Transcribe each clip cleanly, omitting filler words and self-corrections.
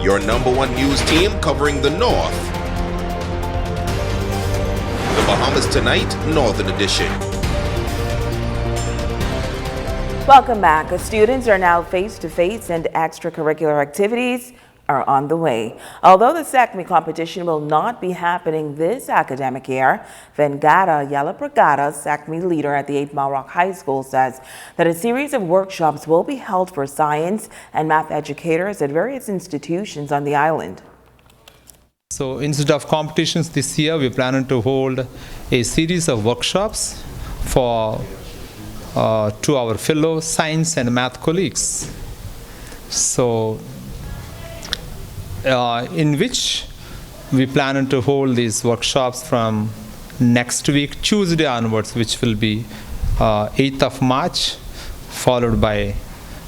your #1 news team covering the North. The Bahamas Tonight, Northern Edition. Welcome back. Students are now face-to-face and extracurricular activities are on the way. Although the SACME competition will not be happening this academic year, Vengata Yalapragada, SACME leader at the 8 Mile Rock High School, says that a series of workshops will be held for science and math educators at various institutions on the island. So instead of competitions this year, we plan to hold a series of workshops for to our fellow science and math colleagues. So in which we plan to hold these workshops from next week, Tuesday onwards, which will be 8th of March, followed by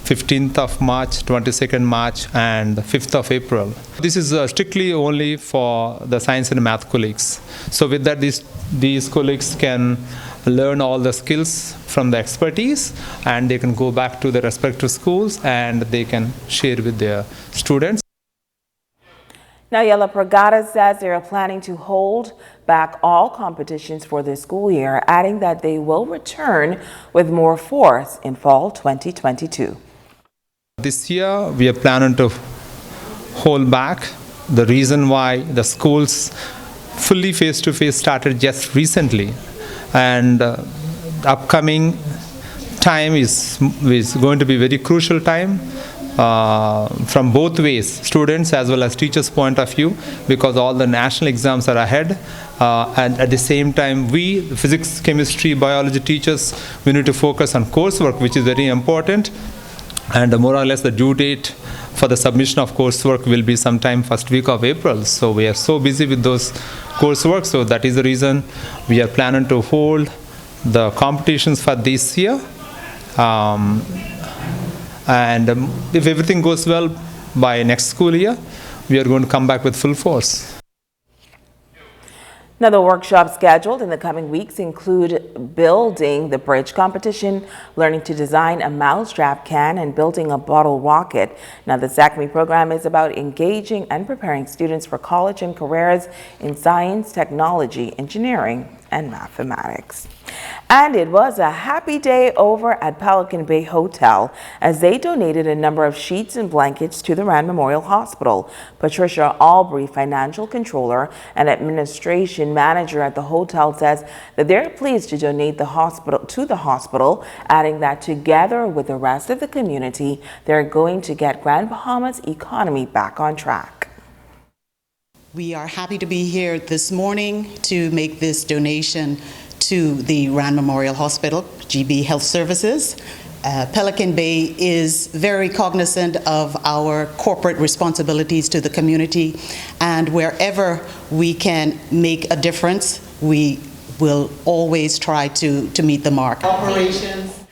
15th of March, 22nd March, and 5th of April. This is strictly only for the science and math colleagues. So with that, these colleagues can learn all the skills from the expertise, and they can go back to their respective schools and they can share with their students. Now, Yalapragada says they are planning to hold back all competitions for this school year, adding that they will return with more force in fall 2022. This year, we are planning to hold back. The reason why the schools fully face-to-face started just recently, and the upcoming time is going to be very crucial time. From both ways, students as well as teachers' point of view, because all the national exams are ahead, and at the same time we, the physics, chemistry, biology teachers, we need to focus on coursework, which is very important, and more or less the due date for the submission of coursework will be sometime first week of April. So we are so busy with those coursework, so that is the reason we are planning to hold the competitions for this year. And if everything goes well by next school year, we are going to come back with full force. Now, the workshops scheduled in the coming weeks include building the bridge competition, learning to design a mousetrap can, and building a bottle rocket. Now, the SACME program is about engaging and preparing students for college and careers in science, technology, engineering, and mathematics. And it was a happy day over at Pelican Bay Hotel as they donated a number of sheets and blankets to the Rand Memorial Hospital. Patricia Albury, financial controller and administration manager at the hotel, says that they're pleased to donate the hospital, adding that together with the rest of the community, they're going to get Grand Bahamas' economy back on track. We are happy to be here this morning to make this donation to the Rand Memorial Hospital, GB Health Services. Pelican Bay is very cognizant of our corporate responsibilities to the community, and wherever we can make a difference, we will always try to meet the mark. Operations.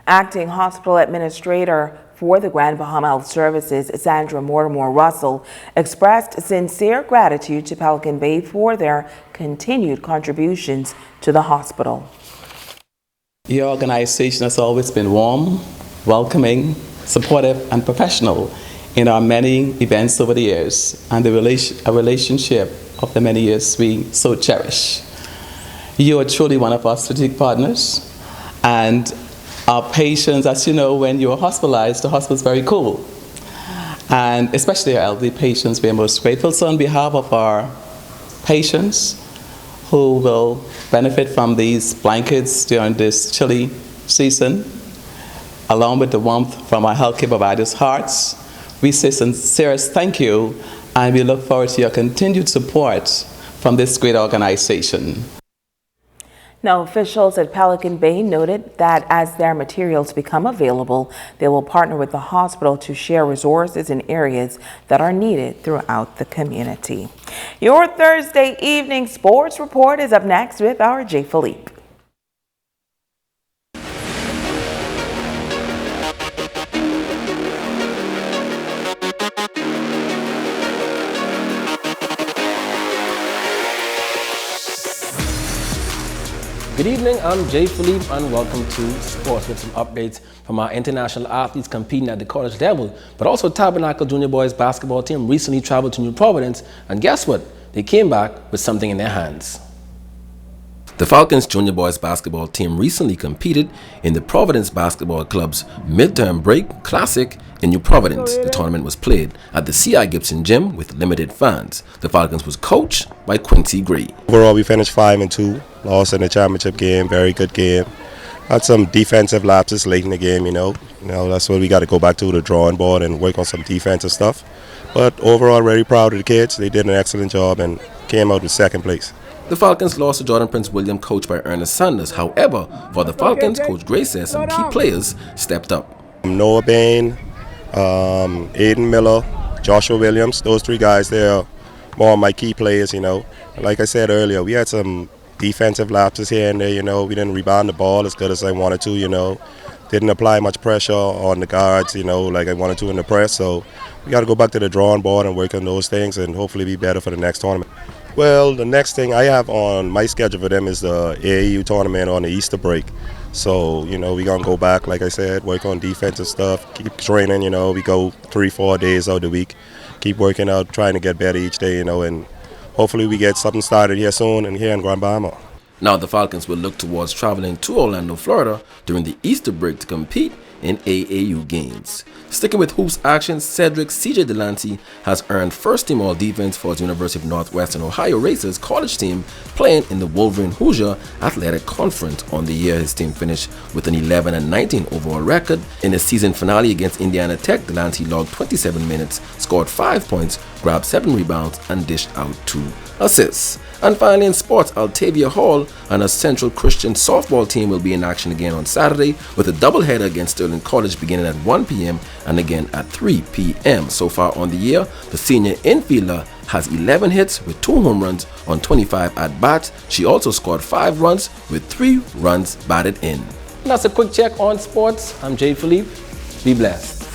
Acting hospital administrator for the Grand Bahama Health Services, Sandra Mortimer Russell, expressed sincere gratitude to Pelican Bay for their continued contributions to the hospital. Your organization has always been warm, welcoming, supportive, and professional in our many events over the years, and a relationship of the many years we so cherish. You are truly one of our strategic partners, and our patients, as you know, when you are hospitalized, the hospital is very cool. And especially our elderly patients, we are most grateful. So on behalf of our patients who will benefit from these blankets during this chilly season, along with the warmth from our healthcare providers' hearts, we say sincere thank you, and we look forward to your continued support from this great organization. Now, officials at Pelican Bay noted that as their materials become available, they will partner with the hospital to share resources in areas that are needed throughout the community. Your Thursday evening sports report is up next with our J. Philippe. Good evening, I'm Jay Philippe and welcome to Sports with some updates from our international athletes competing at the college level. But also Tabernacle Junior Boys basketball team recently traveled to New Providence, and guess what? They came back with something in their hands. The Falcons Junior Boys basketball team recently competed in the Providence Basketball Club's Midterm Break Classic in New Providence. The tournament was played at the C.I. Gibson Gym with limited fans. The Falcons was coached by Quincy Gray. Overall, we finished 5-2, lost in the championship game, very good game. Had some defensive lapses late in the game, you know that's what we got to go back to the drawing board and work on some defensive stuff. But overall, very proud of the kids. They did an excellent job and came out with second place. The Falcons lost to Jordan Prince William, coached by Ernest Sanders. However, for the Falcons, Coach Gray says some key players stepped up. Noah Bain, Aiden Miller, Joshua Williams, those three guys, they're more of my key players, Like I said earlier, we had some defensive lapses here and there, We didn't rebound the ball as good as I wanted to, Didn't apply much pressure on the guards, like I wanted to in the press. So we got to go back to the drawing board and work on those things and hopefully be better for the next tournament. Well, the next thing I have on my schedule for them is the AAU tournament on the Easter break. So, we're going to go back, like I said, work on defensive stuff, keep training, we go 3-4 days out of the week, keep working out, trying to get better each day, and hopefully we get something started here soon and here in Grand Bahama. Now the Falcons will look towards traveling to Orlando, Florida during the Easter break to compete in AAU games. Sticking with hoops action, Cedric C.J. Delante has earned first-team All-Defense for his University of Northwestern Ohio Racers college team playing in the Wolverine Hoosier Athletic Conference. On the year, his team finished with an 11-19 overall record. In the season finale against Indiana Tech, Delante logged 27 minutes, scored 5 points, grabbed 7 rebounds, and dished out 2 assists. And finally in sports, Altavia Hall and a Central Christian softball team will be in action again on Saturday with a doubleheader against Sterling College beginning at 1 p.m. and again at 3 p.m. So far on the year, the senior infielder has 11 hits with 2 home runs on 25 at-bats. She also scored 5 runs with 3 runs batted in. And that's a quick check on sports. I'm Jay Philippe. Be blessed.